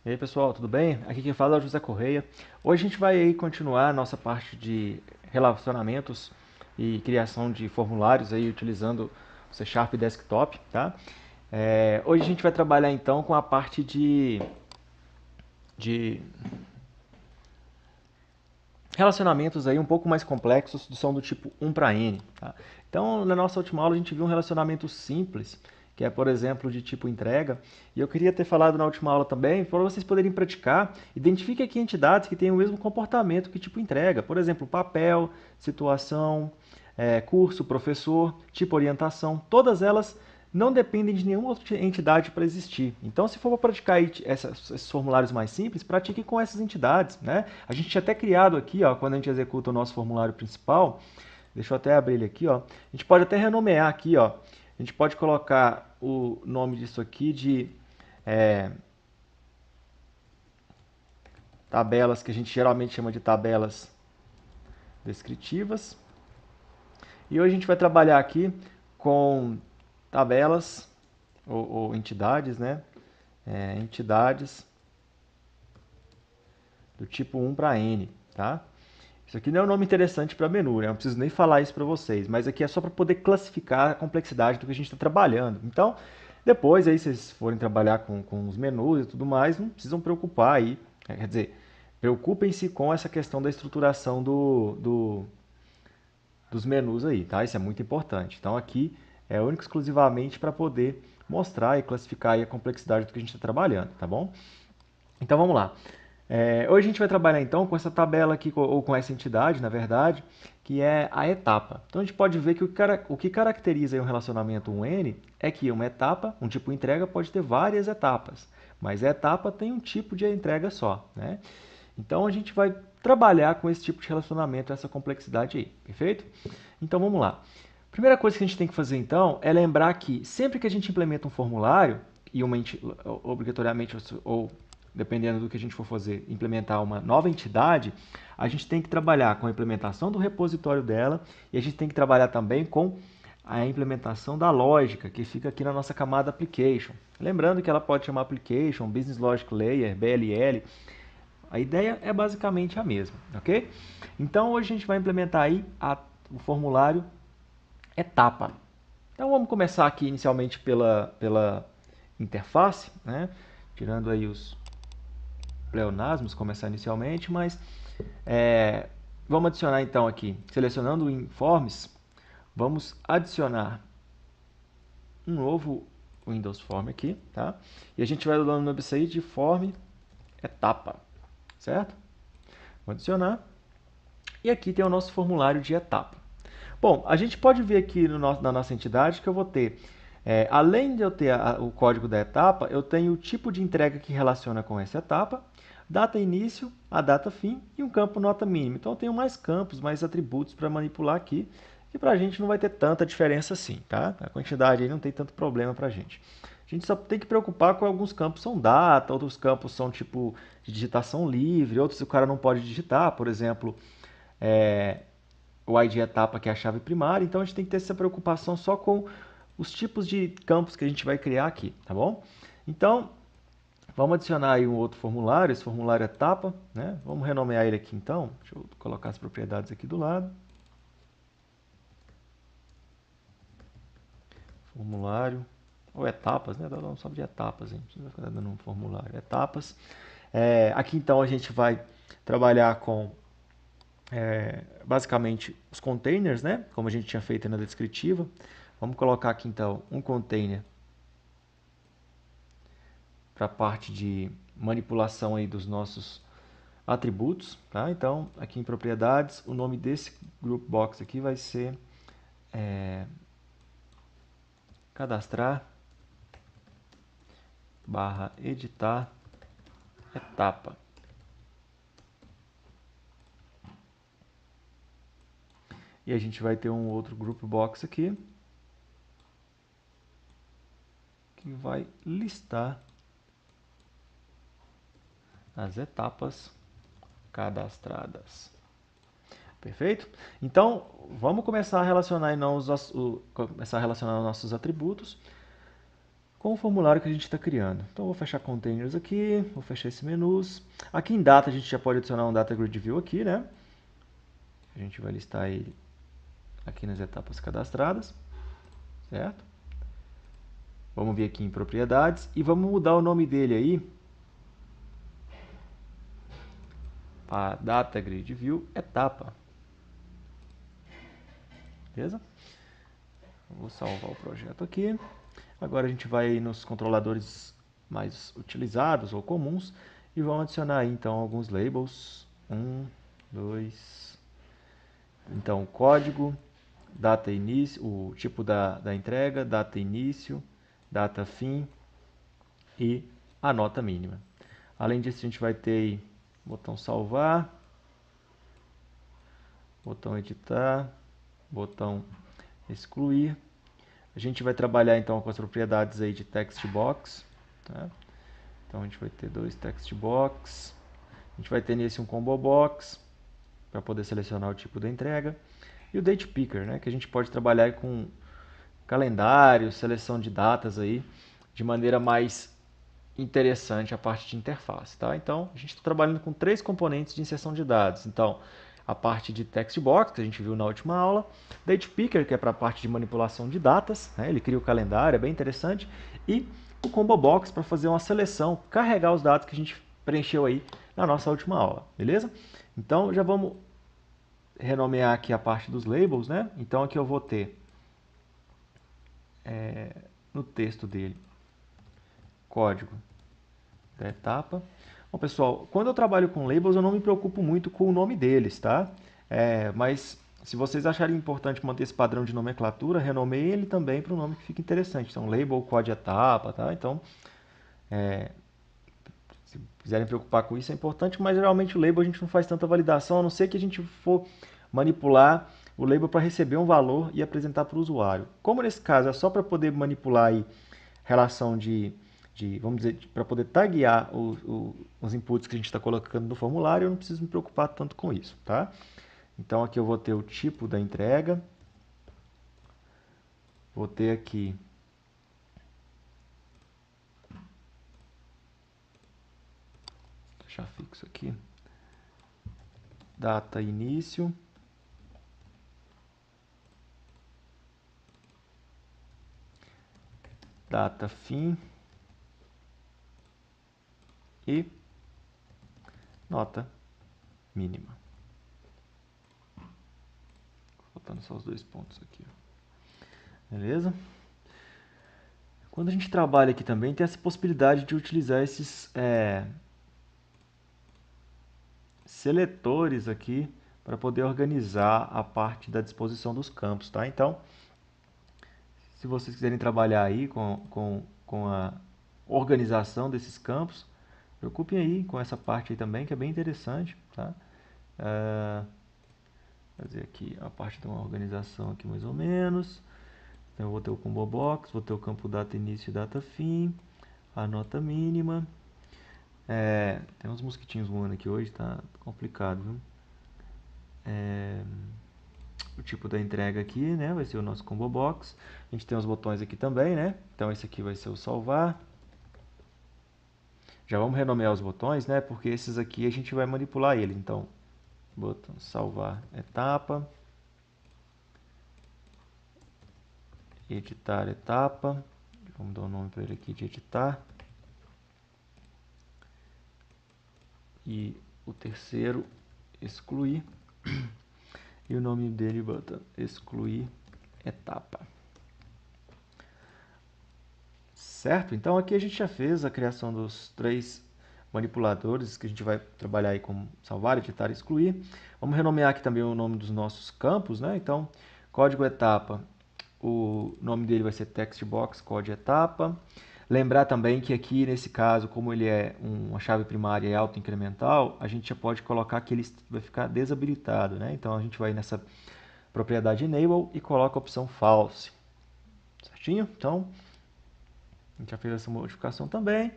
E aí pessoal, tudo bem? Aqui quem fala é o José Correia. Hoje a gente vai aí continuar a nossa parte de relacionamentos e criação de formulários aí utilizando o C Sharp Desktop, tá? Hoje a gente vai trabalhar então com a parte de relacionamentos aí um pouco mais complexos, são do tipo 1 para N, tá? Então, na nossa última aula a gente viu um relacionamento simples, que é, por exemplo, de tipo entrega, e eu queria ter falado na última aula também, para vocês poderem praticar, identifique aqui entidades que têm o mesmo comportamento que tipo entrega, por exemplo, papel, situação, curso, professor, tipo orientação, todas elas não dependem de nenhuma outra entidade para existir. Então, se for para praticar esses formulários mais simples, pratique com essas entidades, né? A gente tinha até criado aqui, ó, quando a gente executa o nosso formulário principal, deixa eu até abrir ele aqui, ó. A gente pode até renomear aqui, ó. A gente pode colocar o nome disso aqui de é, tabelas, que a gente geralmente chama de tabelas descritivas. E hoje a gente vai trabalhar aqui com tabelas ou entidades, né? Entidades do tipo 1 para N, tá? Isso aqui não é um nome interessante para menu, né? Eu não preciso nem falar isso para vocês, mas aqui é só para poder classificar a complexidade do que a gente está trabalhando. Então, depois aí vocês forem trabalhar com os menus e tudo mais, não precisam preocupar aí, quer dizer, preocupem-se com essa questão da estruturação dos menus aí, tá? Isso é muito importante. Então aqui é único e exclusivamente para poder mostrar e classificar aí a complexidade do que a gente está trabalhando, tá bom? Então vamos lá. Hoje a gente vai trabalhar então com essa tabela aqui, ou com essa entidade, na verdade, que é a etapa. Então a gente pode ver que o que caracteriza um relacionamento 1N é que uma etapa, um tipo de entrega, pode ter várias etapas, mas a etapa tem um tipo de entrega só, né? Então a gente vai trabalhar com esse tipo de relacionamento, essa complexidade aí, perfeito? Então vamos lá. Primeira coisa que a gente tem que fazer então é lembrar que sempre que a gente implementa um formulário, e obrigatoriamente ou dependendo do que a gente for fazer, implementar uma nova entidade, a gente tem que trabalhar com a implementação do repositório dela e a gente tem que trabalhar também com a implementação da lógica, que fica aqui na nossa camada Application. Lembrando que ela pode chamar Application, Business Logic Layer, BLL. A ideia é basicamente a mesma, ok? Então hoje a gente vai implementar aí o formulário etapa. Então vamos começar aqui inicialmente pela interface, né? Tirando aí os pleonasmos, começar inicialmente, mas vamos adicionar então aqui, selecionando o Informes, vamos adicionar um novo Windows Form aqui, tá? E a gente vai dar o nome disso aí de Form Etapa, certo? Vou adicionar. E aqui tem o nosso formulário de etapa. Bom, a gente pode ver aqui na nossa entidade que eu vou ter, além de eu ter o código da etapa, eu tenho o tipo de entrega que relaciona com essa etapa, data início, a data fim e um campo nota mínima. Então eu tenho mais campos, mais atributos para manipular aqui, que para a gente não vai ter tanta diferença assim, tá? A quantidade aí não tem tanto problema para a gente. A gente só tem que preocupar com alguns campos são data, outros campos são tipo de digitação livre, outros o cara não pode digitar, por exemplo, é, o ID etapa, que é a chave primária. Então a gente tem que ter essa preocupação só com os tipos de campos que a gente vai criar aqui, tá bom? Então, vamos adicionar aí um outro formulário, esse formulário etapa, né? Vamos renomear ele aqui então. Deixa eu colocar as propriedades aqui do lado. Formulário, ou etapas, né? Dá um nome só de etapas, hein? Não precisa ficar dando um formulário. Etapas. Aqui então a gente vai trabalhar com basicamente os containers, né? Como a gente tinha feito na descritiva. Vamos colocar aqui então um container para a parte de manipulação aí dos nossos atributos, tá? Então, aqui em propriedades, o nome desse group box aqui vai ser cadastrar barra editar etapa. E a gente vai ter um outro group box aqui que vai listar as etapas cadastradas. Perfeito? Então, vamos começar a relacionar, começar a relacionar nossos atributos. com o formulário que a gente está criando. Então, eu vou fechar Containers aqui, vou fechar esse menus. Aqui em Data, a gente já pode adicionar um Data Grid View aqui, né? A gente vai listar ele aqui nas etapas cadastradas, certo? Vamos vir aqui em Propriedades e vamos mudar o nome dele aí para Data Grid View Etapa. Beleza? Vou salvar o projeto aqui. Agora a gente vai nos controladores mais utilizados ou comuns e vamos adicionar aí, então alguns labels. 1, 2. Então, código, data início, o tipo da entrega, data início, data fim e a nota mínima. Além disso, a gente vai ter aí botão salvar, botão editar, botão excluir. A gente vai trabalhar então com as propriedades aí de text box, tá? Então a gente vai ter 2 text box. A gente vai ter nesse um combo box para poder selecionar o tipo da entrega e o date picker, né, que a gente pode trabalhar com calendário, seleção de datas aí de maneira mais interessante a parte de interface, tá? Então a gente está trabalhando com 3 componentes de inserção de dados. Então a parte de text box, que a gente viu na última aula, date picker, que é para a parte de manipulação de datas, né? Ele cria o calendário, é bem interessante, e o combo box para fazer uma seleção, carregar os dados que a gente preencheu aí na nossa última aula, beleza? Então já vamos renomear aqui a parte dos labels, né? Então aqui eu vou ter no texto dele código da etapa. Bom, pessoal, quando eu trabalho com labels, eu não me preocupo muito com o nome deles, tá? Mas se vocês acharem importante manter esse padrão de nomenclatura, renomeiem ele também para um nome que fique interessante. Então, label, código etapa, tá? Então, se quiserem preocupar com isso, é importante, mas geralmente o label a gente não faz tanta validação, a não ser que a gente for manipular o label para receber um valor e apresentar para o usuário. Como nesse caso é só para poder manipular aí relação vamos dizer, para poder taguear os inputs que a gente está colocando no formulário, eu não preciso me preocupar tanto com isso, tá? Então aqui eu vou ter o tipo da entrega, vou ter aqui deixar fixo aqui, data início, data fim e nota mínima. Faltando só os 2 pontos aqui. Beleza? Quando a gente trabalha aqui também, tem essa possibilidade de utilizar esses seletores aqui para poder organizar a parte da disposição dos campos, tá? Então, se vocês quiserem trabalhar aí com a organização desses campos, preocupem aí com essa parte aí também, que é bem interessante, tá? Fazer aqui a parte de uma organização aqui mais ou menos. Então, eu vou ter o combo box, vou ter o campo data início e data fim, a nota mínima. Tem uns mosquitinhos voando aqui hoje, tá complicado, viu? O tipo da entrega aqui, né, vai ser o nosso combo box. A gente tem os botões aqui também, né? Então esse aqui vai ser o salvar. Já vamos renomear os botões, né? Porque esses aqui a gente vai manipular ele. Então, botão salvar etapa, editar etapa. Vamos dar um nome para ele aqui de editar. E o terceiro, excluir. E o nome dele, bota excluir etapa. Certo? Então aqui a gente já fez a criação dos 3 manipuladores que a gente vai trabalhar aí com salvar, editar e excluir. Vamos renomear aqui também o nome dos nossos campos, né? Então, código etapa, o nome dele vai ser textbox código etapa. Lembrar também que aqui, nesse caso, como ele é uma chave primária e auto-incremental, a gente já pode colocar que ele vai ficar desabilitado, né? Então, a gente vai nessa propriedade enable e coloca a opção false. Certinho? Então, a gente já fez essa modificação também.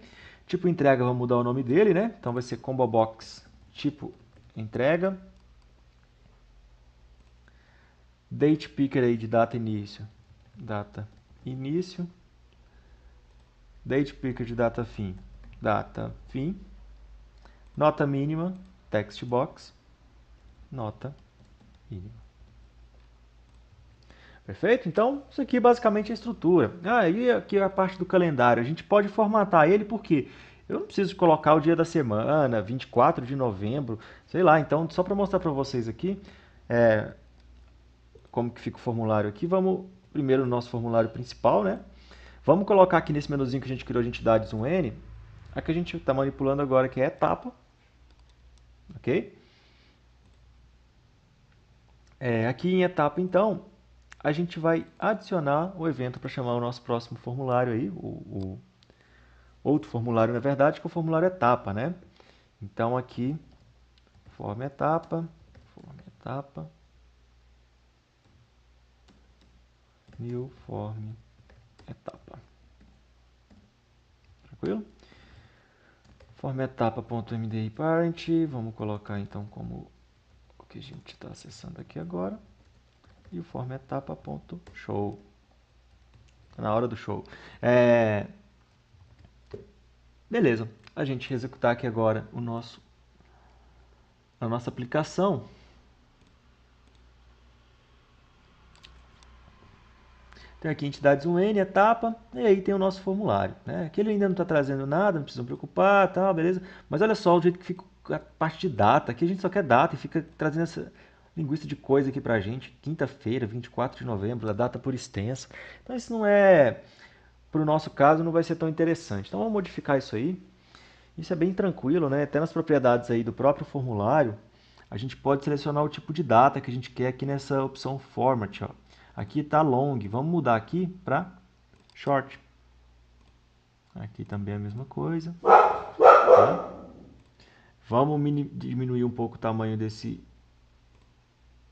Tipo entrega, vamos mudar o nome dele, né? Então vai ser combo box tipo entrega. Date picker aí de data início. Data início. date picker de data fim, nota mínima, text box, nota mínima. Perfeito? Então, isso aqui basicamente é a estrutura. E aqui é a parte do calendário. A gente pode formatar ele porque eu não preciso colocar o dia da semana, 24 de novembro, sei lá. Então, só para mostrar para vocês aqui como que fica o formulário aqui, vamos primeiro no nosso formulário principal, né? Vamos colocar aqui nesse menuzinho que a gente criou de entidades um N, a que a gente está manipulando agora, que é etapa, ok? Aqui em etapa, então, a gente vai adicionar o evento para chamar o nosso próximo formulário aí, o outro formulário, na verdade, que é o formulário etapa, né? Então, aqui, forma etapa, new form etapa. Tranquilo? Forma etapa.mdi parent, vamos colocar então como o que a gente está acessando aqui agora. E o forma etapa.show. Tá na hora do show. Beleza. A gente executar aqui agora a nossa aplicação. Tem aqui entidades 1N, etapa, e aí tem o nosso formulário. Né? Aqui ele ainda não está trazendo nada, não precisa preocupar, tal, beleza? Mas olha só o jeito que fica a parte de data. Aqui a gente só quer data e fica trazendo essa linguiça de coisa aqui pra gente. Quinta-feira, 24 de novembro, a data por extenso. Então isso não é, para o nosso caso, não vai ser tão interessante. Então vamos modificar isso aí. Isso é bem tranquilo, né? Até nas propriedades aí do próprio formulário, a gente pode selecionar o tipo de data que a gente quer aqui nessa opção Format. Ó. Aqui está long, vamos mudar aqui para short. Aqui também é a mesma coisa. Tá? Vamos diminuir um pouco o tamanho desse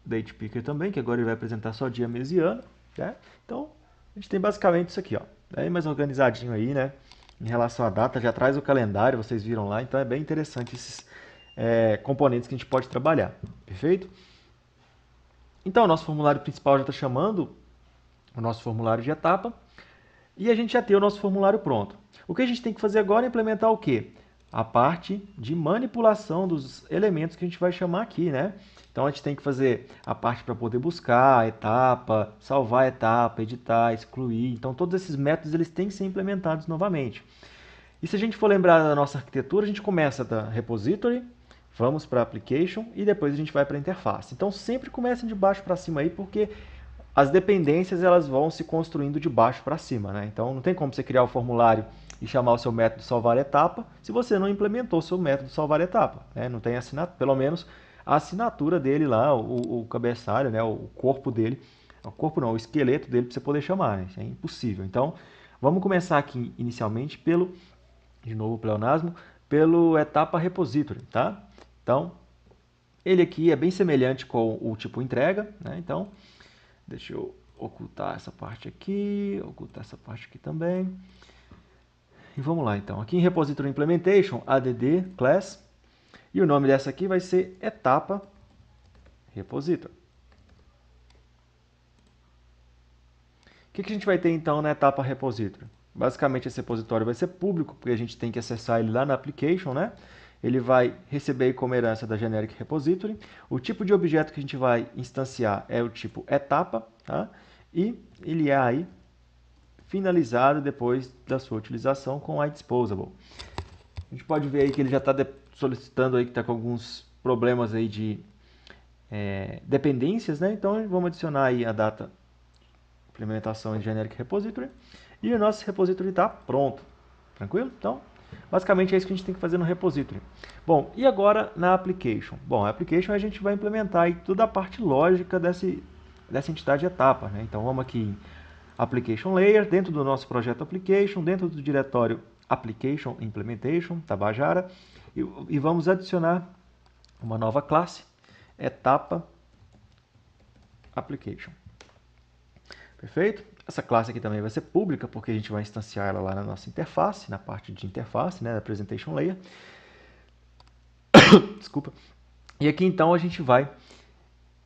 date picker também, que agora ele vai apresentar só dia, mês e ano. Né? Então, a gente tem basicamente isso aqui. Ó. Bem mais organizadinho aí, né? Em relação à data, já traz o calendário, vocês viram lá. Então, é bem interessante esses componentes que a gente pode trabalhar. Perfeito? Então, o nosso formulário principal já está chamando o nosso formulário de etapa e a gente já tem o nosso formulário pronto. O que a gente tem que fazer agora é implementar o quê? A parte de manipulação dos elementos que a gente vai chamar aqui, né? Então, a gente tem que fazer a parte para poder buscar a etapa, salvar a etapa, editar, excluir. Então, todos esses métodos eles têm que ser implementados novamente. E se a gente for lembrar da nossa arquitetura, a gente começa da repository, vamos para application e depois a gente vai para a interface. Então sempre comecem de baixo para cima aí, porque as dependências elas vão se construindo de baixo para cima, né? Então não tem como você criar o formulário e chamar o seu método salvar etapa se você não implementou o seu método salvar etapa, né? Não tem assinatura, pelo menos a assinatura dele lá, o cabeçalho, né? O corpo dele, o corpo não, o esqueleto dele para você poder chamar, né? Isso é impossível. Então vamos começar aqui inicialmente pelo, de novo o pleonasmo, pelo etapa repository, tá? Então, ele aqui é bem semelhante com o tipo entrega, né? Então, deixa eu ocultar essa parte aqui, ocultar essa parte aqui também. E vamos lá, então. Aqui em Repository Implementation, add class, e o nome dessa aqui vai ser etapa repository. O que a gente vai ter, então, na etapa repository? Basicamente, esse repositório vai ser público, porque a gente tem que acessar ele lá na application, né? Ele vai receber como herança da Generic Repository. O tipo de objeto que a gente vai instanciar é o tipo etapa, tá? E ele é aí finalizado depois da sua utilização com iDisposable. A gente pode ver aí que ele já está solicitando aí que está com alguns problemas aí de dependências, né? Então vamos adicionar aí a data implementação em Generic Repository e o nosso repository está pronto. Tranquilo? Então, basicamente é isso que a gente tem que fazer no repository. Bom, e agora na application? Bom, a application a gente vai implementar aí toda a parte lógica dessa entidade etapa, né? Então vamos aqui em application layer, dentro do nosso projeto application, dentro do diretório application implementation, Tabajara, e vamos adicionar uma nova classe, etapa application. Perfeito? Essa classe aqui também vai ser pública, porque a gente vai instanciar ela lá na nossa interface, na parte de interface, né, da presentation layer. Desculpa. E aqui então a gente vai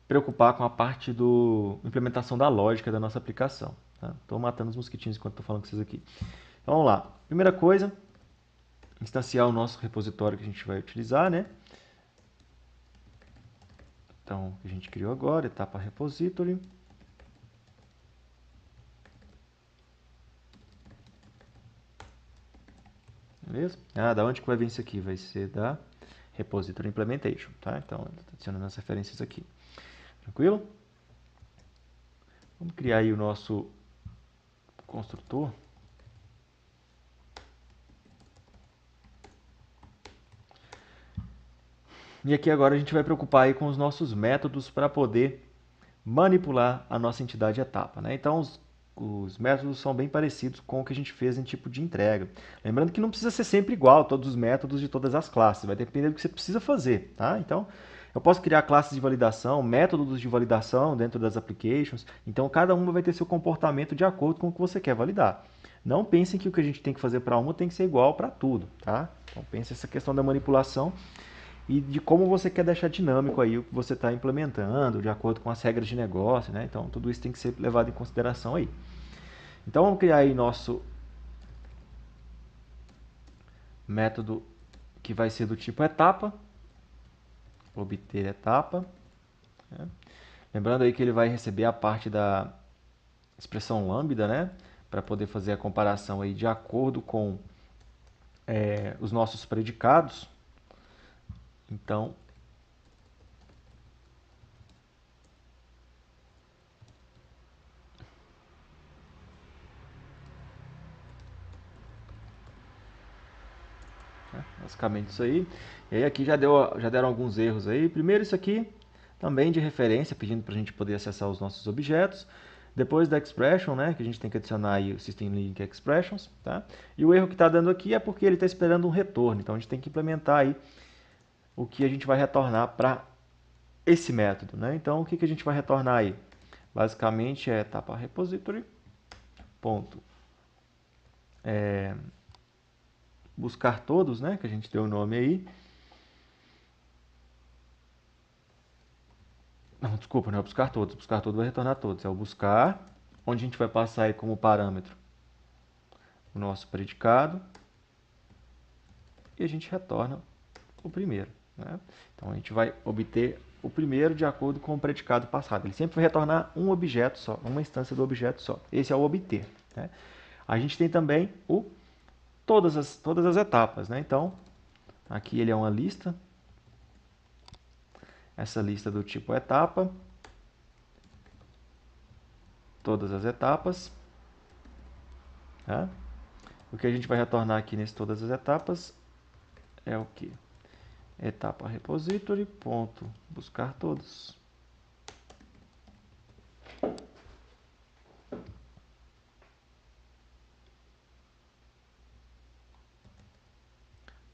preocupar com a parte da implementação da lógica da nossa aplicação. Estou matando os mosquitinhos enquanto estou falando com vocês aqui. Então, vamos lá. Primeira coisa, instanciar o nosso repositório que a gente vai utilizar, né? Então, o que a gente criou agora, etapa repository. Beleza? Da onde que vai vir isso aqui? Vai ser da repository implementation, tá? Então, estou adicionando as referências aqui. Tranquilo? Vamos criar aí o nosso construtor. E aqui agora a gente vai preocupar aí com os nossos métodos para poder manipular a nossa entidade etapa, né? Então, os métodos são bem parecidos com o que a gente fez em tipo de entrega. Lembrando que não precisa ser sempre igual todos os métodos de todas as classes, vai depender do que você precisa fazer, tá? Então, eu posso criar classes de validação, métodos de validação dentro das applications, então cada uma vai ter seu comportamento de acordo com o que você quer validar. Não pensem que o que a gente tem que fazer para uma tem que ser igual para tudo, tá? Então, pense essa questão da manipulação e de como você quer deixar dinâmico aí o que você está implementando, de acordo com as regras de negócio, né? Então, tudo isso tem que ser levado em consideração aí. Então, vamos criar aí nosso método que vai ser do tipo etapa, obter etapa, né? Lembrando aí que ele vai receber a parte da expressão lambda, né? Para poder fazer a comparação aí de acordo com os nossos predicados. Então, basicamente isso aí. E aí aqui já deram alguns erros aí. Primeiro isso aqui, também de referência, pedindo para a gente poder acessar os nossos objetos. Depois da expression, né, que a gente tem que adicionar aí o system link expressions, tá? E o erro que está dando aqui é porque ele está esperando um retorno. Então a gente tem que implementar aí o que a gente vai retornar para esse método, né? Então o que a gente vai retornar aí? Basicamente é etapa repository ponto buscar todos, né, que a gente deu o nome aí. Não, desculpa, não é buscar todos. Buscar todos vai retornar todos. É o buscar, onde a gente vai passar aí como parâmetro o nosso predicado e a gente retorna o primeiro, né? Então a gente vai obter o primeiro de acordo com o predicado passado. Ele sempre vai retornar um objeto só, uma instância do objeto só. Esse é o obter, né? A gente tem também o todas as etapas, né? Então aqui ele é uma lista. Essa lista do tipo etapa, todas as etapas, tá? O que a gente vai retornar aqui nesse todas as etapas é o que? Etapa repository, ponto, buscar todos.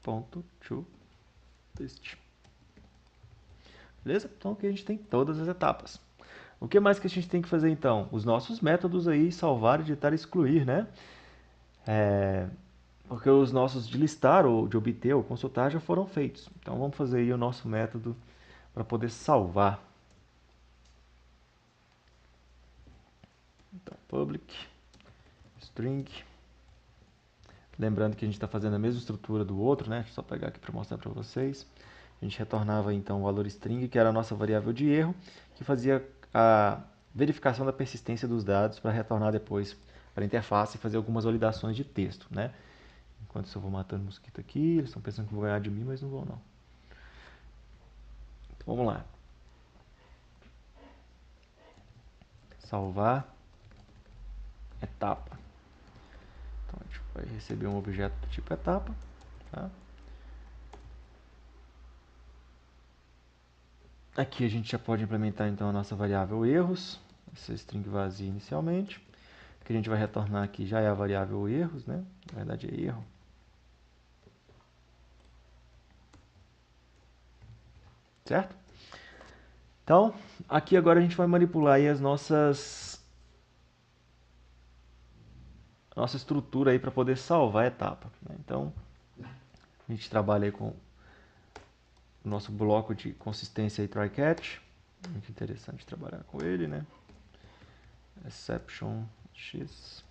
Ponto to list. Beleza? Então aqui a gente tem todas as etapas. O que mais que a gente tem que fazer então? Os nossos métodos aí, salvar, editar e excluir, né? Porque os nossos de listar, ou de obter, ou consultar já foram feitos. Então vamos fazer aí o nosso método para poder salvar. Então, public, string. Lembrando que a gente está fazendo a mesma estrutura do outro, né? Deixa eu só pegar aqui para mostrar para vocês. A gente retornava então o valor string, que era a nossa variável de erro, que fazia a verificação da persistência dos dados para retornar depois para a interface e fazer algumas validações de texto, né? Enquanto isso eu vou matando o mosquito aqui, eles estão pensando que vão ganhar de mim, mas não vão não. Então, vamos lá. Salvar etapa. Então a gente vai receber um objeto do tipo etapa, tá? Aqui a gente já pode implementar então a nossa variável erros, essa string vazia inicialmente. O que a gente vai retornar aqui já é a variável erros, né? Na verdade é erro. Certo? Então, aqui agora a gente vai manipular aí a nossa estrutura aí para poder salvar a etapa, né? Então, a gente trabalha aí com o nosso bloco de consistência e try-catch. Muito interessante trabalhar com ele, né? Exception x.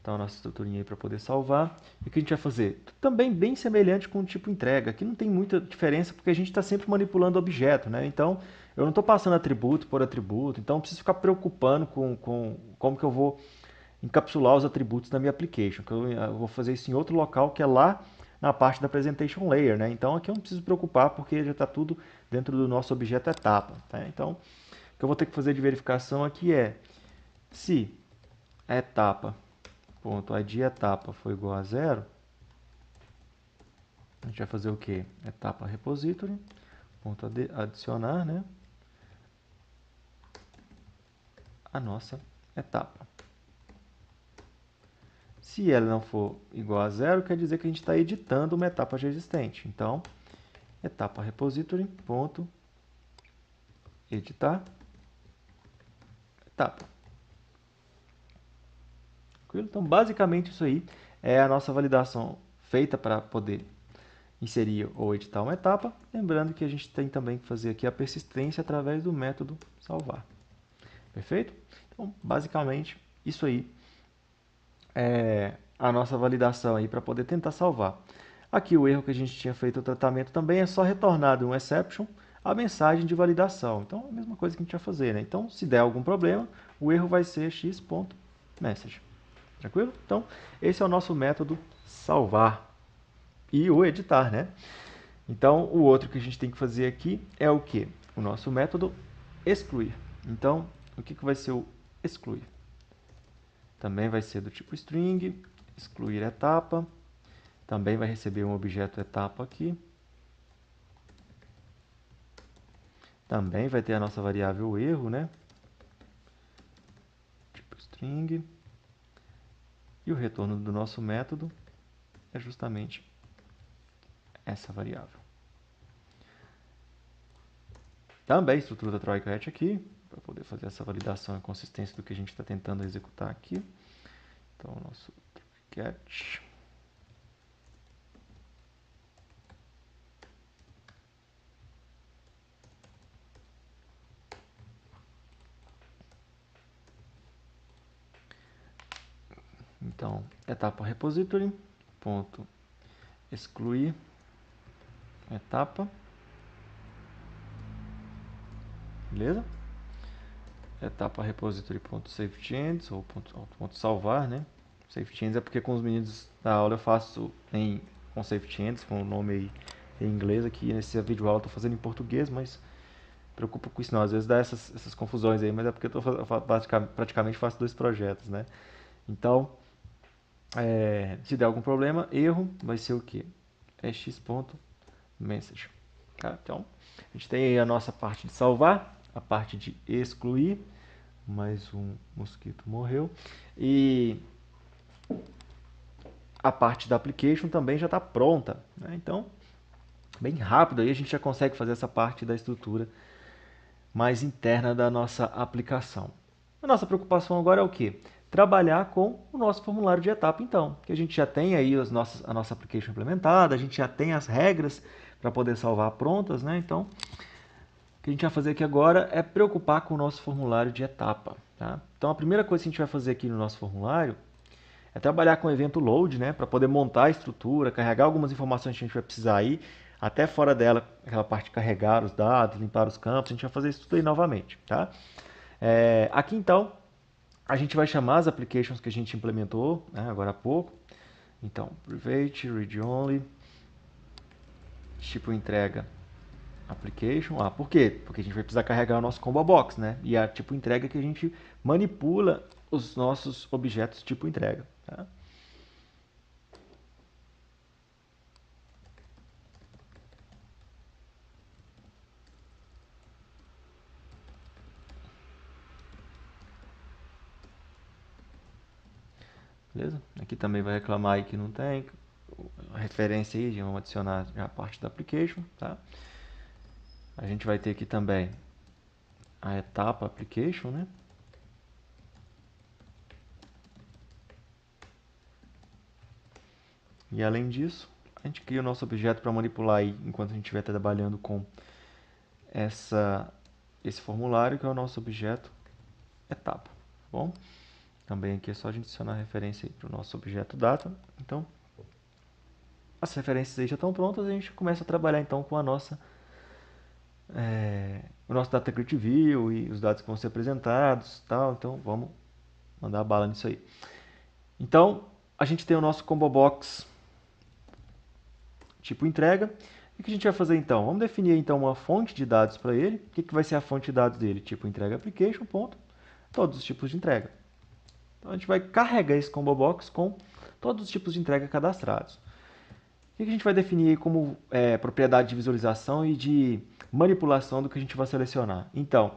Então, a nossa estruturinha aí para poder salvar. E o que a gente vai fazer? Também bem semelhante com o tipo entrega. Aqui não tem muita diferença porque a gente está sempre manipulando objeto, né? Então, eu não estou passando atributo por atributo. Então, não preciso ficar preocupando com como que eu vou encapsular os atributos da minha application. Eu vou fazer isso em outro local que é lá na parte da presentation layer, né? Então, aqui eu não preciso preocupar porque já está tudo dentro do nosso objeto etapa. Tá? Então, o que eu vou ter que fazer de verificação aqui é se a etapa.id etapa for igual a 0, a gente vai fazer o que? Etapa repository, ponto adicionar, né? A nossa etapa. Se ela não for igual a 0, quer dizer que a gente está editando uma etapa já existente. Então, etapa repository, ponto editar etapa. Tranquilo? Então, basicamente isso aí é a nossa validação feita para poder inserir ou editar uma etapa. Lembrando que a gente tem também que fazer aqui a persistência através do método salvar. Perfeito? Então, basicamente, isso aí é a nossa validação aí para poder tentar salvar. Aqui o erro que a gente tinha feito o tratamento também é só retornar de um exception a mensagem de validação. Então, é a mesma coisa que a gente vai fazer, né? Então, se der algum problema, o erro vai ser x.message. Tranquilo? Então, esse é o nosso método salvar e o editar, né? Então, o outro que a gente tem que fazer aqui é o quê? O nosso método excluir. Então, o que vai ser o excluir? Também vai ser do tipo string, excluir etapa. Também vai receber um objeto etapa aqui. Também vai ter a nossa variável erro, né? Tipo string. E o retorno do nosso método é justamente essa variável. Também estrutura da try-catch aqui, para poder fazer essa validação e consistência do que a gente está tentando executar aqui. Então, o nosso try-catch. Então, etapa repository, ponto excluir etapa. Beleza? Etapa repository.safeChanges, ou ponto salvar, né? SafeChanges é porque com os meninos da aula eu faço com SafeChanges, com o nome aí em inglês. Aqui nesse vídeo aula eu estou fazendo em português, mas preocupa com isso não. Às vezes dá essas confusões aí, mas é porque eu praticamente faço dois projetos, né? Então, se der algum problema, erro vai ser o que? É x.message. Tá? Então, a gente tem aí a nossa parte de salvar, a parte de excluir. Mais um mosquito morreu. E a parte da application também já está pronta, né? Então, bem rápido aí a gente já consegue fazer essa parte da estrutura mais interna da nossa aplicação. A nossa preocupação agora é o quê? Trabalhar com o nosso formulário de etapa, então, que a gente já tem aí a nossa application implementada, a gente já tem as regras para poder salvar prontas, né? Então, o que a gente vai fazer aqui agora é preocupar com o nosso formulário de etapa. Tá? Então, a primeira coisa que a gente vai fazer aqui no nosso formulário é trabalhar com o evento load, né, para poder montar a estrutura, carregar algumas informações que a gente vai precisar aí, até fora dela, aquela parte de carregar os dados, limpar os campos, a gente vai fazer isso tudo aí novamente. Tá? Aqui então, a gente vai chamar as applications que a gente implementou, né, agora há pouco. Então, private, read only, tipo entrega application. Por quê? Porque a gente vai precisar carregar o nosso combo box, né? E a tipo entrega que a gente manipula os nossos objetos tipo entrega. Tá? Beleza? Aqui também vai reclamar aí que não tem. A referência aí, vamos adicionar já a parte da application. Tá? A gente vai ter aqui também a etapa application, né? E além disso, a gente cria o nosso objeto para manipular aí enquanto a gente estiver trabalhando com esse formulário, que é o nosso objeto etapa. Tá bom? Também aqui é só a gente adicionar a referência para o nosso objeto data. Então, as referências aí já estão prontas, a gente começa a trabalhar então com a nossa, o nosso Data Grid View e os dados que vão ser apresentados, tal. Então, vamos mandar bala nisso aí. Então, a gente tem o nosso Combo Box tipo entrega. O que a gente vai fazer então? Vamos definir então uma fonte de dados para ele. O que vai ser a fonte de dados dele? Tipo entrega application, ponto, todos os tipos de entrega. Então, a gente vai carregar esse Combo Box com todos os tipos de entrega cadastrados. O que a gente vai definir como propriedade de visualização e de manipulação do que a gente vai selecionar? Então,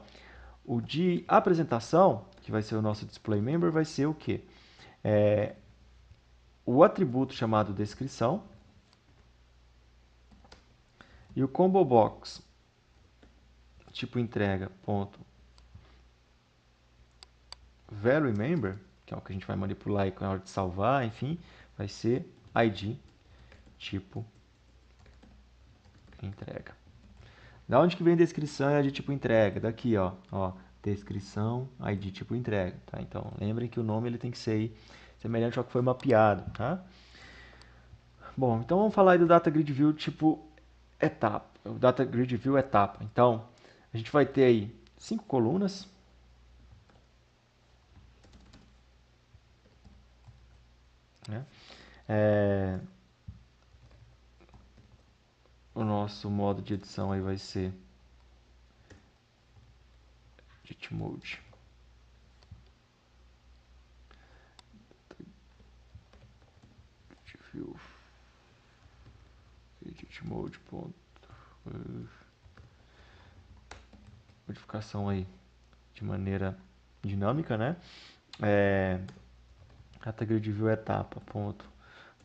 o de apresentação, que vai ser o nosso display member, vai ser o quê? O atributo chamado descrição e o combo box tipo entrega ponto value member, que é o que a gente vai manipular aí na hora de salvar, enfim, vai ser id tipo entrega. Da onde que vem descrição e id tipo entrega? Daqui, ó, descrição, id tipo entrega, tá? Então, lembrem que o nome ele tem que ser aí semelhante ao que foi mapeado, tá? Bom, então vamos falar aí do Data Grid View tipo etapa. O Data Grid View etapa. Então, a gente vai ter aí 5 colunas. Né? O nosso modo de edição aí vai ser Edit Mode. View. Edit Mode. Modificação aí de maneira dinâmica, né? Data Grid View etapa. Ponto.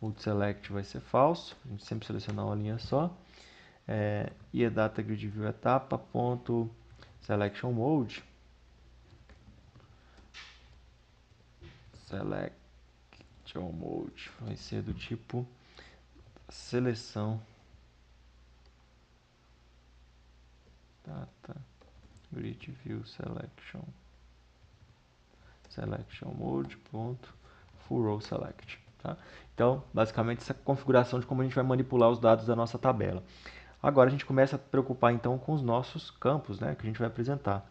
Mode Select vai ser falso. A gente sempre selecionar uma linha só. E a Data Grid View etapa. Ponto. Selection Mode. Selection Mode vai ser do tipo seleção. Data Grid View Selection. Selection Mode. Ponto. Full Row Select. Tá? Então, basicamente, essa configuração de como a gente vai manipular os dados da nossa tabela. Agora a gente começa a preocupar então com os nossos campos, né, que a gente vai apresentar.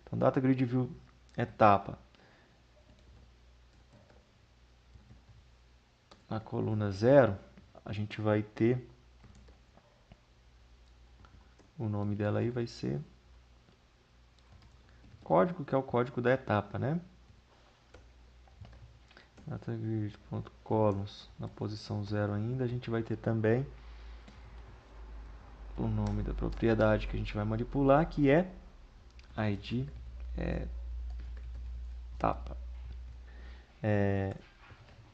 Então, Data Grid View etapa. Na coluna 0, a gente vai ter, o nome dela aí vai ser código, que é o código da etapa, né? Datagrid.columns, na posição 0 ainda, a gente vai ter também o nome da propriedade que a gente vai manipular, que é id etapa.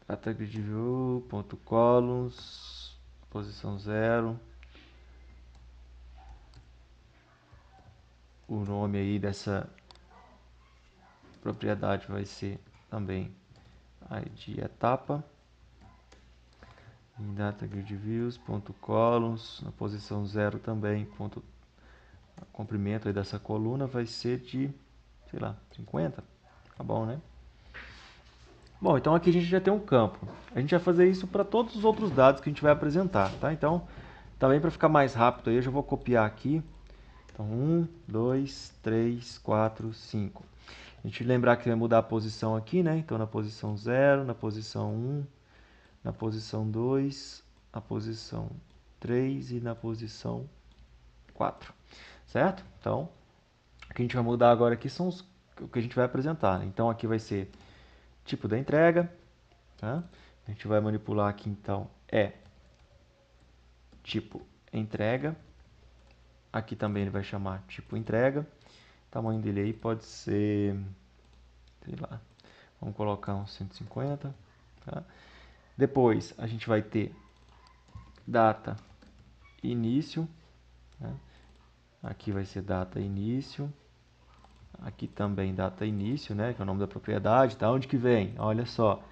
Datagridview.columns, posição 0. O nome aí dessa propriedade vai ser também id etapa. Em datagridviews.columns, na posição 0 também, ponto, o comprimento aí dessa coluna vai ser de, sei lá, 50. Tá bom, né? Bom, então aqui a gente já tem um campo. A gente vai fazer isso para todos os outros dados que a gente vai apresentar, tá? Então, também para ficar mais rápido aí, eu já vou copiar aqui. Então, 1, 2, 3, 4, 5. A gente lembrar que vai mudar a posição aqui, né? Então, na posição 0, na posição 1, na posição 2, na posição 3 e na posição 4. Certo? Então, o que a gente vai mudar agora aqui são o que a gente vai apresentar. Então, aqui vai ser tipo da entrega. Tá? A gente vai manipular aqui, então, tipo entrega. Aqui também ele vai chamar tipo entrega. O tamanho dele aí pode ser, sei lá, vamos colocar uns 150. Tá? Depois a gente vai ter data início. Né? Aqui vai ser data início. Aqui também data início, né? Que é o nome da propriedade. Da onde que vem? Olha só.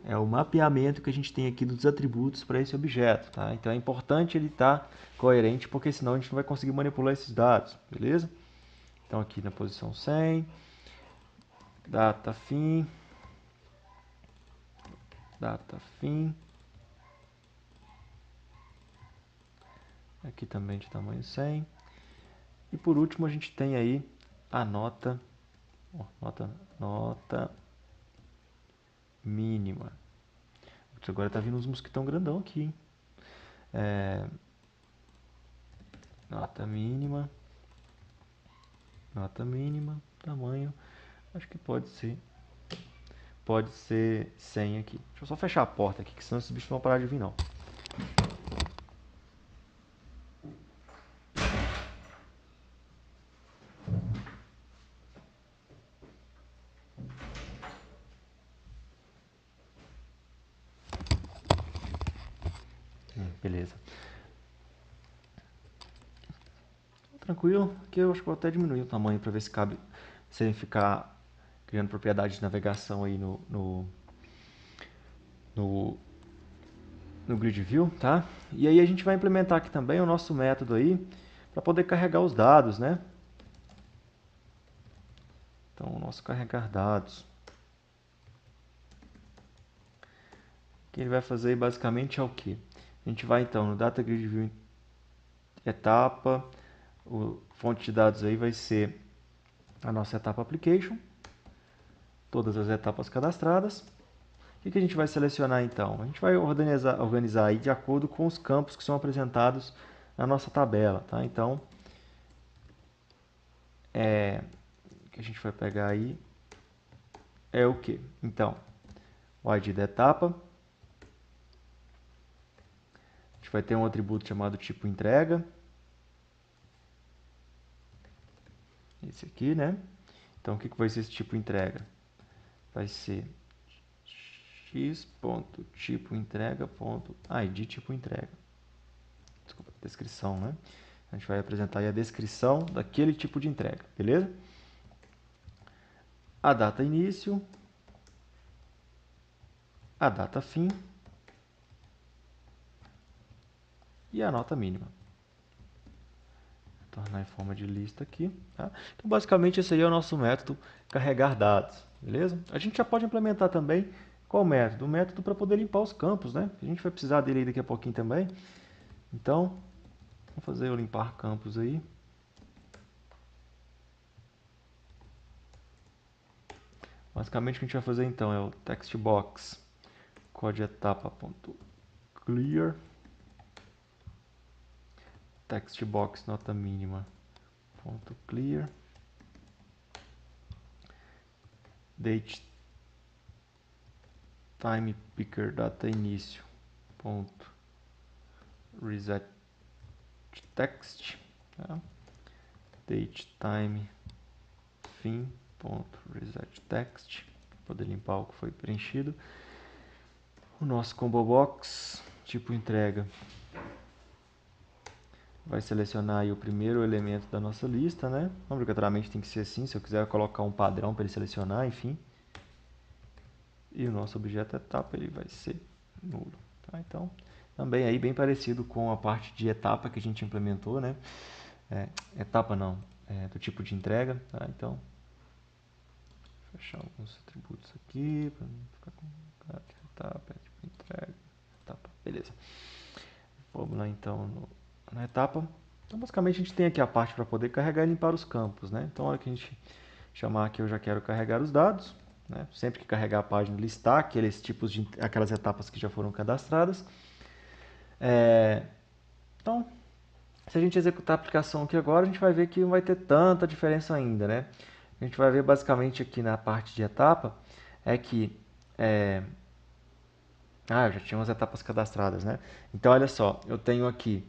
É o mapeamento que a gente tem aqui dos atributos para esse objeto. Tá? Então é importante ele estar coerente, porque senão a gente não vai conseguir manipular esses dados. Beleza? Então aqui na posição 100. Data fim. data fim. Aqui também de tamanho 100. E por último a gente tem aí a nota mínima. Agora tá vindo uns mosquitão grandão aqui, hein? Nota mínima, tamanho, acho que pode ser 100 aqui. Deixa eu só fechar a porta aqui, que senão esses bichos não vão parar de vir não. Beleza. Tranquilo, aqui eu acho que vou até diminuir o tamanho para ver se cabe, sem ficar criando propriedade de navegação aí no grid view, tá? E aí a gente vai implementar aqui também o nosso método aí para poder carregar os dados, né? Então, o nosso carregar dados, o que ele vai fazer basicamente é o que? A gente vai então no Data Grid View etapa, o fonte de dados aí vai ser a nossa etapa application, todas as etapas cadastradas. O que a gente vai selecionar então? A gente vai organizar aí de acordo com os campos que são apresentados na nossa tabela, tá? Então, o que a gente vai pegar aí é o que? Então, o ID da etapa, a gente vai ter um atributo chamado tipo entrega, esse aqui, né? Então, o que vai ser esse tipo entrega? Vai ser x.tipo_entrega.id tipo entrega. Desculpa, descrição, né? A gente vai apresentar aí a descrição daquele tipo de entrega, beleza? A data início, a data fim e a nota mínima. Vou tornar em forma de lista aqui, tá? Então, basicamente, esse aí é o nosso método carregar dados, beleza? A gente já pode implementar também qual método? O método para poder limpar os campos, né? A gente vai precisar dele aí daqui a pouquinho também. Então, vamos fazer o limpar campos aí. Basicamente, o que a gente vai fazer então é o textbox codeetapa.clear, textbox nota mínima .clear, date time picker data início .reset text, tá? Date time fim .reset text, para poder limpar o que foi preenchido. O nosso combo box tipo entrega vai selecionar aí o primeiro elemento da nossa lista, né? Não obrigatoriamente tem que ser assim, se eu quiser colocar um padrão para ele selecionar, enfim. E o nosso objeto etapa ele vai ser nulo, tá? Então, também aí bem parecido com a parte de etapa que a gente implementou, né? Etapa não, do tipo de entrega, tá? Então, vou fechar alguns atributos aqui para não ficar com etapa, tipo entrega, etapa, beleza. Vamos lá então na etapa. Então, basicamente, a gente tem aqui a parte para poder carregar e limpar os campos, né? Então, a hora que a gente chamar aqui, eu já quero carregar os dados, né? Sempre que carregar a página, listar aquelas etapas que já foram cadastradas. Então, se a gente executar a aplicação aqui agora, a gente vai ver que não vai ter tanta diferença ainda, né? A gente vai ver basicamente aqui na parte de etapa, é que eu já tinha umas etapas cadastradas, né? Então, olha só, eu tenho aqui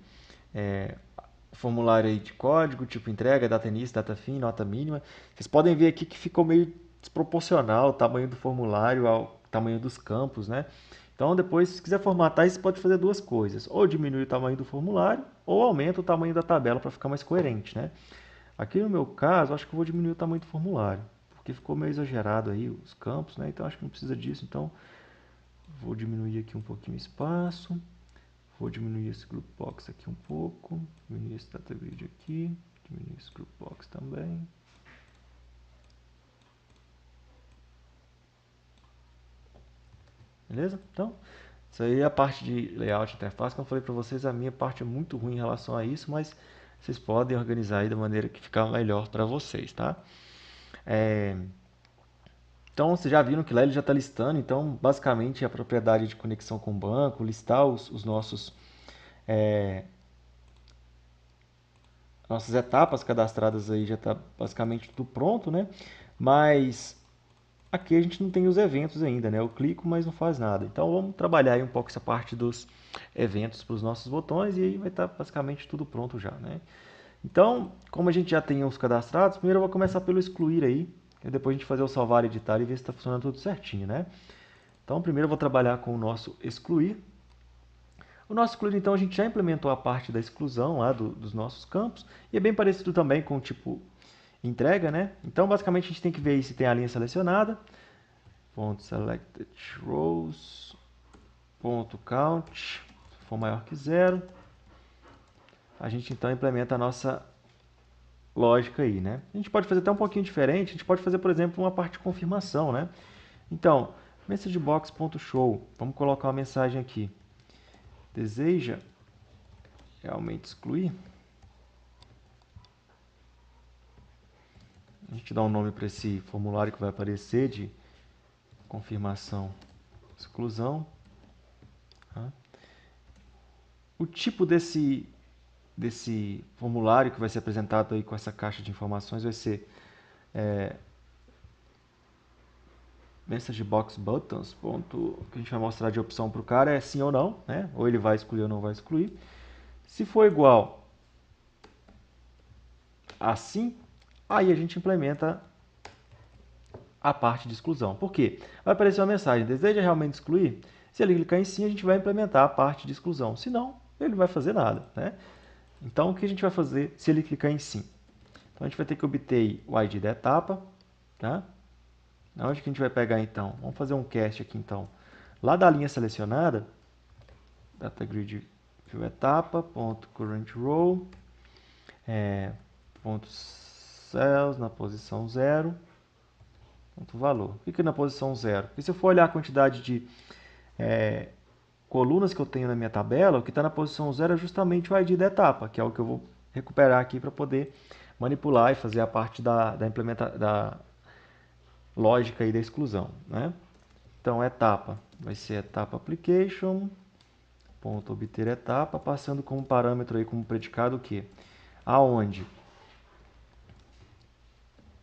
formulário aí de código, tipo entrega, data início, data fim, nota mínima. Vocês podem ver aqui que ficou meio desproporcional o tamanho do formulário ao tamanho dos campos, né? Então, depois, se quiser formatar, você pode fazer duas coisas. Ou diminui o tamanho do formulário, ou aumenta o tamanho da tabela para ficar mais coerente, né? Aqui no meu caso, acho que eu vou diminuir o tamanho do formulário, porque ficou meio exagerado aí os campos, né? Então, acho que não precisa disso. Então, vou diminuir aqui um pouquinho o espaço. Vou diminuir esse group box aqui um pouco, diminuir esse data grid aqui, diminuir esse group box também. beleza? Então, isso aí é a parte de layout e interface. Como eu falei para vocês, a minha parte é muito ruim em relação a isso, mas vocês podem organizar aí da maneira que ficar melhor para vocês, tá? É, Então, vocês já viram que lá ele já está listando, então, basicamente, a propriedade de conexão com o banco, listar os nossos, nossas etapas cadastradas aí já está basicamente tudo pronto, né? Mas aqui a gente não tem os eventos ainda, né? Eu clico, mas não faz nada. Então, vamos trabalhar aí um pouco essa parte dos eventos para os nossos botões e aí vai estar basicamente tudo pronto já, né? Então, como a gente já tem os cadastrados, primeiro eu vou começar pelo excluir aí, e depois a gente fazer o salvar, editar e ver se está funcionando tudo certinho, né? Então, primeiro eu vou trabalhar com o nosso excluir. O nosso excluir, então, a gente já implementou a parte da exclusão lá dos nossos campos, e é bem parecido também com o tipo entrega, né? Então, basicamente, a gente tem que ver aí se tem a linha selecionada, ponto selected rows, ponto count, se for maior que zero, a gente então implementa a nossa lógica aí, né? A gente pode fazer até um pouquinho diferente, a gente pode fazer, por exemplo, uma parte de confirmação, né? Então, messagebox.show, vamos colocar uma mensagem aqui. Deseja realmente excluir? A gente dá um nome para esse formulário que vai aparecer de confirmação, exclusão. Tá? O tipo desse formulário que vai ser apresentado aí com essa caixa de informações vai ser messagebox.buttons, que a gente vai mostrar de opção para o cara é sim ou não, né? Ou ele vai excluir ou não vai excluir. Se for igual a sim, aí a gente implementa a parte de exclusão. Por quê? Vai aparecer uma mensagem, deseja realmente excluir? Se ele clicar em sim, a gente vai implementar a parte de exclusão. Se não, ele não vai fazer nada, né? Então, o que a gente vai fazer se ele clicar em sim? Então, a gente vai ter que obter o ID da etapa, tá? Onde que a gente vai pegar, então? Vamos fazer um cast aqui, então. Lá da linha selecionada, DataGrid view etapa, ponto current row, ponto cells na posição 0, ponto valor. Por que na posição 0? Porque se eu for olhar a quantidade de colunas que eu tenho na minha tabela, o que está na posição 0 é justamente o ID da etapa, que é o que eu vou recuperar aqui para poder manipular e fazer a parte da lógica aí da exclusão, né? Então, etapa vai ser etapa application, ponto obter etapa, passando como parâmetro aí, como predicado o quê? Aonde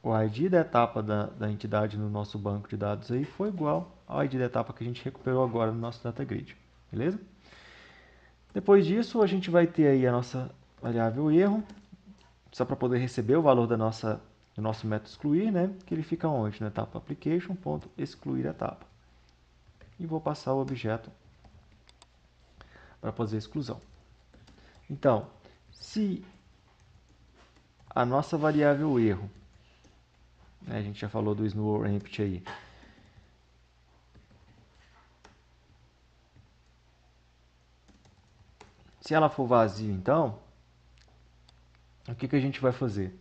o ID da etapa da entidade no nosso banco de dados aí foi igual ao ID da etapa que a gente recuperou agora no nosso data grid, beleza? Depois disso, a gente vai ter aí a nossa variável erro, só para poder receber o valor do nosso método excluir, né? Que ele fica onde? Na etapa application, ponto excluir etapa. E vou passar o objeto para fazer a exclusão. Então, se a nossa variável erro, né, a gente já falou do snow empty aí, se ela for vazia, então, o que a gente vai fazer?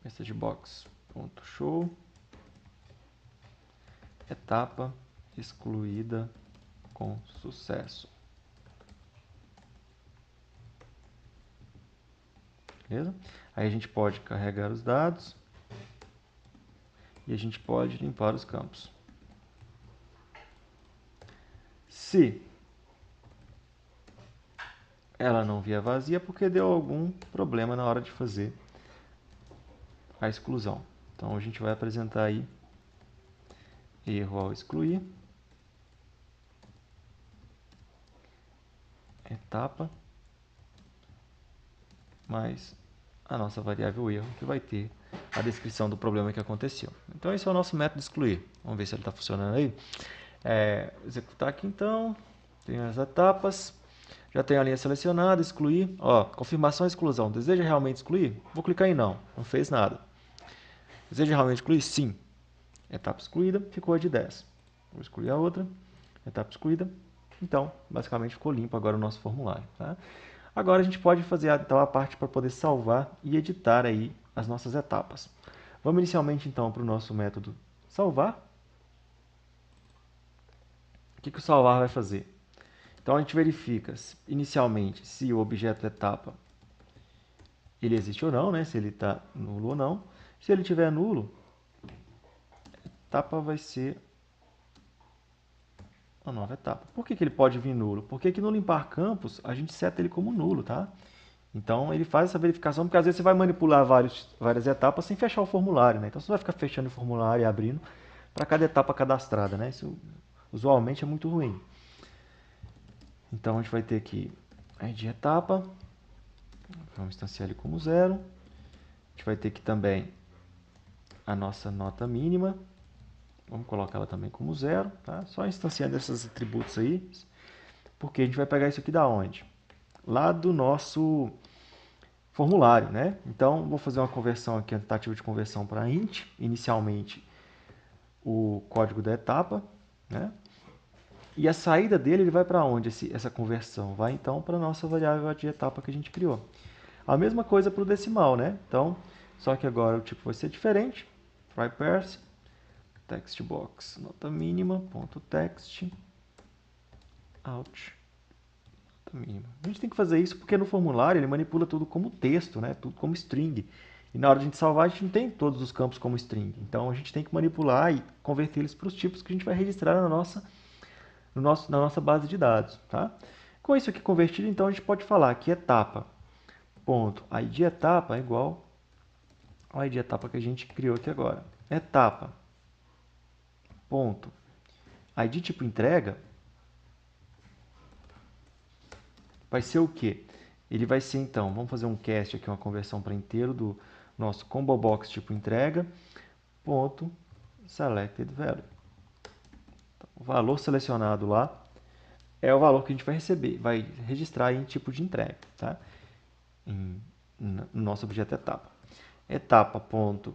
Messagebox.show, etapa excluída com sucesso. Beleza? Aí a gente pode carregar os dados e a gente pode limpar os campos. Se ela não vier vazia, porque deu algum problema na hora de fazer a exclusão. Então a gente vai apresentar aí erro ao excluir, etapa, mais a nossa variável erro, que vai ter a descrição do problema que aconteceu. Então esse é o nosso método excluir. Vamos ver se ele está funcionando aí. Executar aqui então, tem as etapas, já tem a linha selecionada, excluir, ó, confirmação e exclusão. Deseja realmente excluir? Vou clicar em não, não fez nada. Deseja realmente excluir? Sim. Etapa excluída, ficou a de 10. Vou excluir a outra, etapa excluída. Então, basicamente ficou limpo agora o nosso formulário. Tá? Agora a gente pode fazer então a parte para poder salvar e editar aí as nossas etapas. Vamos inicialmente então para o nosso método salvar. que o salvar vai fazer? Então a gente verifica inicialmente se o objeto etapa ele existe ou não, né? Se ele está nulo ou não. Se ele estiver nulo, etapa vai ser uma nova etapa. Por que ele pode vir nulo? Porque aqui no limpar campos a gente seta ele como nulo, tá? Então ele faz essa verificação, porque às vezes você vai manipular várias etapas sem fechar o formulário, né? Então você vai ficar fechando o formulário e abrindo para cada etapa cadastrada, né? Isso usualmente é muito ruim. Então a gente vai ter aqui a id etapa, vamos instanciar ele como 0. A gente vai ter aqui também a nossa nota mínima, vamos colocar ela também como 0, tá? Só instanciando esses atributos aí, porque a gente vai pegar isso aqui da onde? Lá do nosso formulário, né? Então, vou fazer uma conversão aqui, uma tentativa de conversão para int, inicialmente o código da etapa, né? E a saída dele, ele vai para onde essa conversão? Vai então para a nossa variável de etapa que a gente criou. A mesma coisa para o decimal, né? Então, só que agora o tipo vai ser diferente. Try parse, textbox, nota mínima, ponto text, out, nota mínima. A gente tem que fazer isso porque no formulário ele manipula tudo como texto, né? Tudo como string. E na hora de a gente salvar, a gente não tem todos os campos como string. Então, a gente tem que manipular e converter eles para os tipos que a gente vai registrar na nossa base de dados. Tá? Com isso aqui convertido, então, a gente pode falar que etapa ponto id etapa é igual ao id etapa que a gente criou aqui agora. Etapa ponto id tipo entrega vai ser o quê? Ele vai ser, então, vamos fazer um cast aqui, uma conversão para inteiro do nosso combo box tipo entrega, ponto selected value. Então, o valor selecionado lá é o valor que a gente vai receber, vai registrar em tipo de entrega, tá? No nosso objeto etapa. Etapa ponto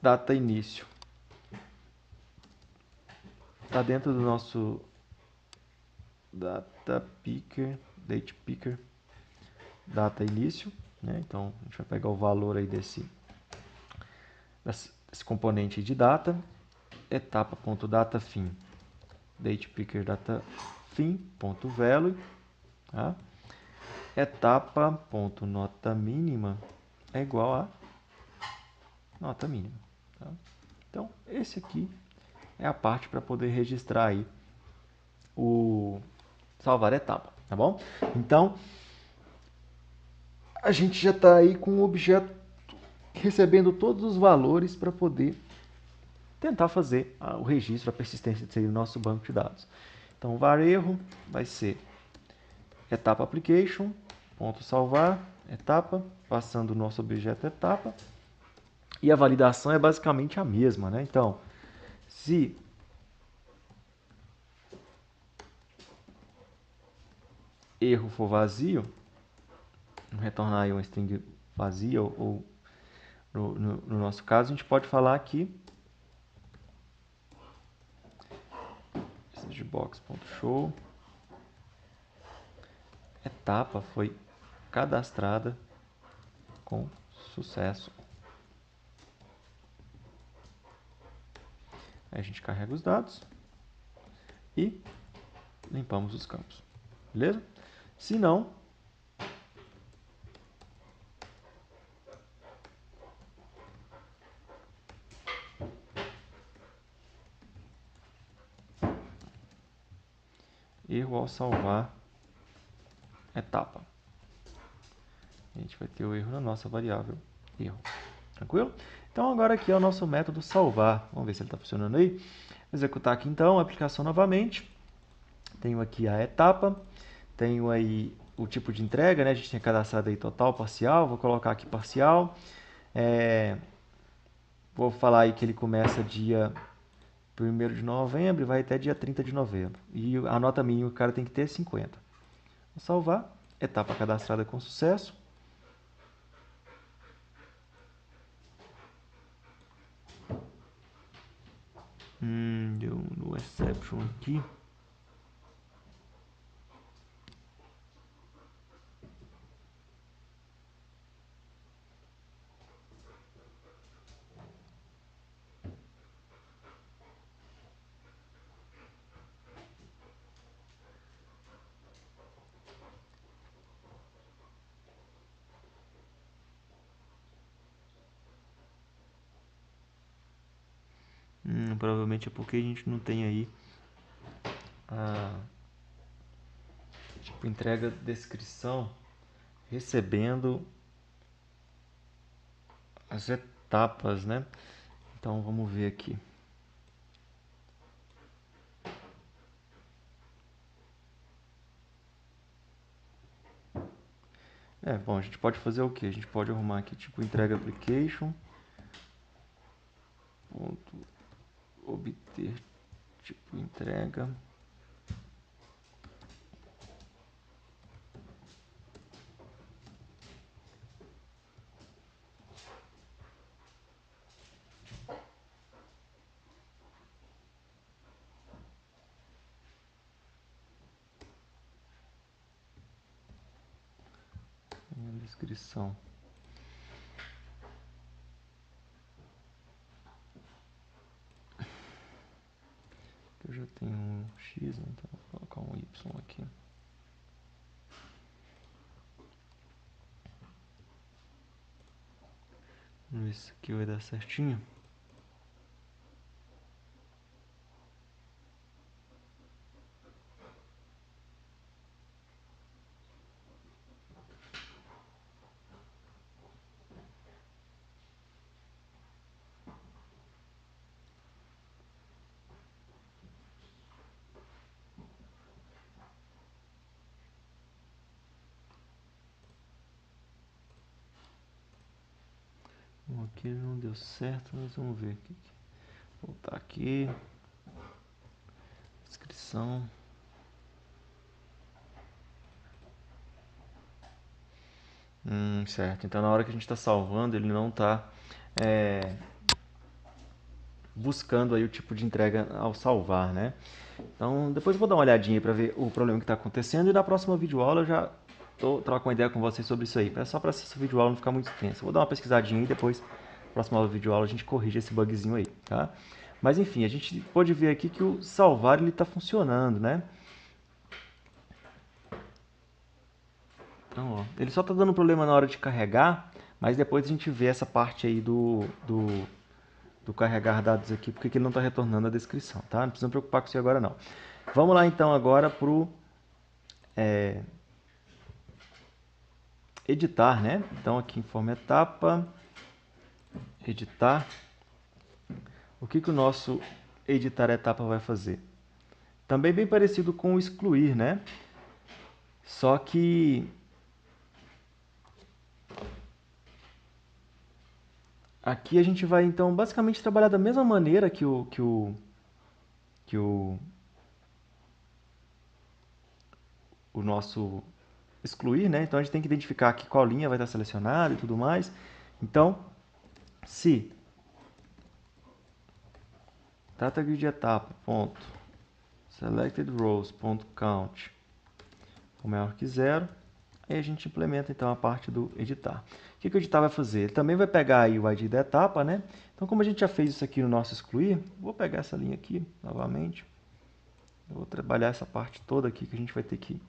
data início está dentro do nosso data picker, date picker, data início, né? Então a gente vai pegar o valor aí desse componente de data, etapa.data fim, date picker data fim ponto value, tá? Etapa.nota mínima é igual a nota mínima. Tá? Então, esse aqui é a parte para poder registrar aí o salvar etapa, tá bom? Então, a gente já está aí com o objeto recebendo todos os valores para poder tentar fazer o registro, a persistência disso aí no nosso banco de dados. Então, o var erro vai ser etapa application, ponto salvar, etapa, passando o nosso objeto etapa. E a validação é basicamente a mesma, né? Então, se erro for vazio, retornar aí uma string vazia, ou no nosso caso, a gente pode falar que box.show etapa foi cadastrada com sucesso. Aí a gente carrega os dados e limpamos os campos. Beleza? Se não, erro ao salvar etapa. A gente vai ter o erro na nossa variável erro. Tranquilo? Então agora aqui é o nosso método salvar. Vamos ver se ele está funcionando aí. Vou executar aqui então a aplicação novamente. Tenho aqui a etapa. Tenho aí o tipo de entrega, né? A gente tem cadastrado aí total, parcial. Vou colocar aqui parcial. Vou falar aí que ele começa dia 1º de novembro e vai até dia 30 de novembro. E a nota mínima que o cara tem que ter é 50. Vou salvar. Etapa cadastrada com sucesso. Deu no exception aqui. aparecendo, provavelmente é porque a gente não tem aí a tipo entrega descrição recebendo as etapas, né? Então vamos ver aqui. Bom, a gente pode fazer o que? A gente pode arrumar aqui tipo entrega application, ponto, obter tipo entrega. Descrição. Eu já tenho um X, então vou colocar um Y aqui. Vamos ver se isso aqui vai dar certinho. Bom, aqui não deu certo, mas vamos ver aqui. Voltar aqui. Descrição. Certo. Então na hora que a gente está salvando, ele não está buscando aí o tipo de entrega ao salvar, né? Então depois eu vou dar uma olhadinha para ver o problema que está acontecendo e na próxima videoaula eu já troco uma ideia com vocês sobre isso aí. É só para essa videoaula não ficar muito extensa. Vou dar uma pesquisadinha e depois, na próxima videoaula, a gente corrige esse bugzinho aí, tá? Mas enfim, a gente pode ver aqui que o salvar ele está funcionando, né? Então, ó, ele só está dando problema na hora de carregar, mas depois a gente vê essa parte aí do carregar dados aqui, porque ele não está retornando a descrição, tá? Não precisa se preocupar com isso agora não. Vamos lá então agora para o editar, né? Então aqui em forma etapa, editar. O que o nosso editar etapa vai fazer? Também bem parecido com o excluir, né? Só que aqui a gente vai então basicamente trabalhar da mesma maneira que o nosso excluir, né? Então a gente tem que identificar aqui qual linha vai estar selecionada e tudo mais. Então, se data grid etapa ponto selected rows ponto count for maior que 0, aí a gente implementa então a parte do editar. O que o editar vai fazer? Ele também vai pegar aí o ID da etapa, né? Então como a gente já fez isso aqui no nosso excluir, vou pegar essa linha aqui novamente. Eu vou trabalhar essa parte toda aqui que a gente vai ter que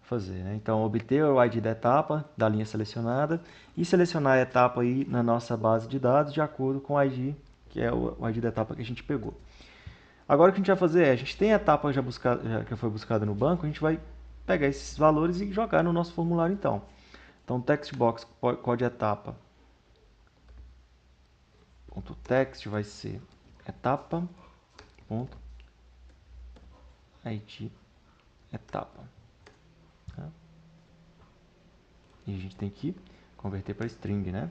fazer, né? Então, obter o ID da etapa, da linha selecionada, e selecionar a etapa aí na nossa base de dados de acordo com o ID, que é o ID da etapa que a gente pegou. Agora o que a gente vai fazer a gente tem a etapa que foi buscada no banco, a gente vai pegar esses valores e jogar no nosso formulário então. Então, text box código etapa ponto text vai ser etapa ponto ID etapa. Tá? E a gente tem que converter para string, né?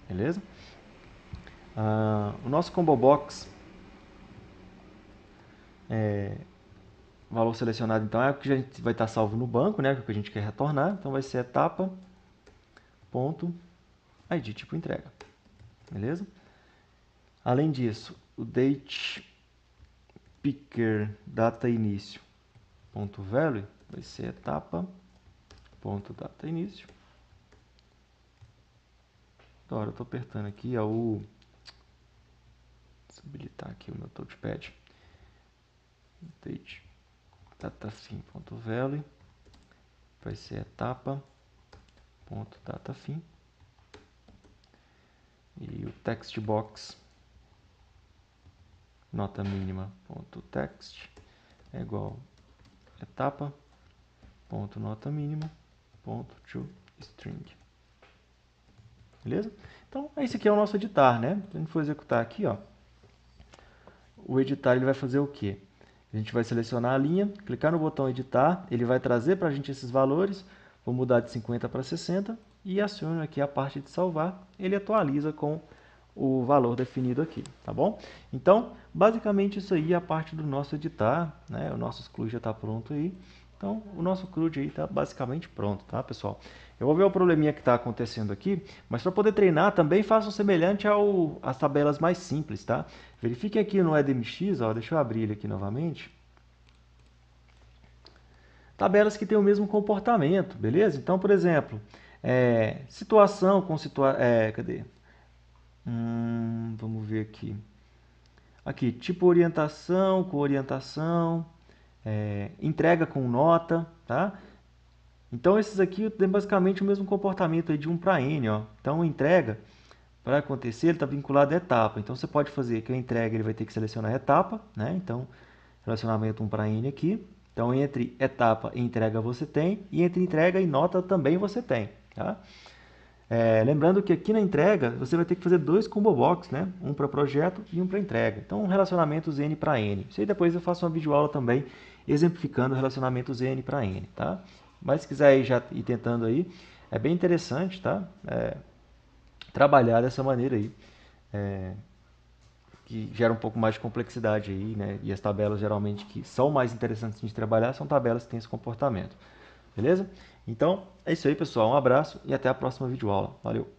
Beleza? O nosso combo box valor selecionado então é o que a gente vai estar salvo no banco, né? Que é o que a gente quer retornar. Então vai ser etapa ponto ID tipo entrega. Beleza? Além disso, o date picker data início ponto value vai ser etapa ponto data início. Agora eu estou apertando aqui habilitar aqui o meu touchpad. Date datafim ponto value vai ser etapa ponto datafim. E o text box nota mínima ponto text é igual etapa ponto nota mínima ponto toString. Beleza? Então, esse aqui é o nosso editar, né? Se a gente for executar aqui, ó, o editar ele vai fazer o quê? A gente vai selecionar a linha, clicar no botão editar, ele vai trazer para a gente esses valores, vou mudar de 50 para 60 e aciono aqui a parte de salvar, ele atualiza com o valor definido aqui, tá bom? Então, basicamente isso aí é a parte do nosso editar, né? O nosso exclude já está pronto aí. Então, o nosso CRUD aí está basicamente pronto, tá, pessoal? Eu vou ver o probleminha que está acontecendo aqui, mas para poder treinar também façam semelhante às tabelas mais simples, tá? Verifiquem aqui no EDMX, ó, deixa eu abrir ele aqui novamente. Tabelas que têm o mesmo comportamento, beleza? Então, por exemplo, situação com situação... cadê? Vamos ver aqui. Aqui, tipo orientação com orientação, entrega com nota, tá? Então, esses aqui têm basicamente o mesmo comportamento aí de 1 para n, ó. Então, entrega, para acontecer, ele está vinculado à etapa. Então, você pode fazer que a entrega ele vai ter que selecionar a etapa, né? Então, relacionamento 1 para n aqui. Então, entre etapa e entrega você tem, e entre entrega e nota também você tem, tá? Lembrando que aqui na entrega, você vai ter que fazer 2 combo box, né? Um para projeto e um para entrega. Então, relacionamentos n para n. Isso aí depois eu faço uma videoaula também, exemplificando relacionamentos n para n, tá? Mas se quiser já ir tentando aí, é bem interessante, tá? Trabalhar dessa maneira aí, que gera um pouco mais de complexidade aí, né? E as tabelas geralmente que são mais interessantes de trabalhar são tabelas que têm esse comportamento. Beleza? Então, é isso aí, pessoal. Um abraço e até a próxima videoaula. Valeu!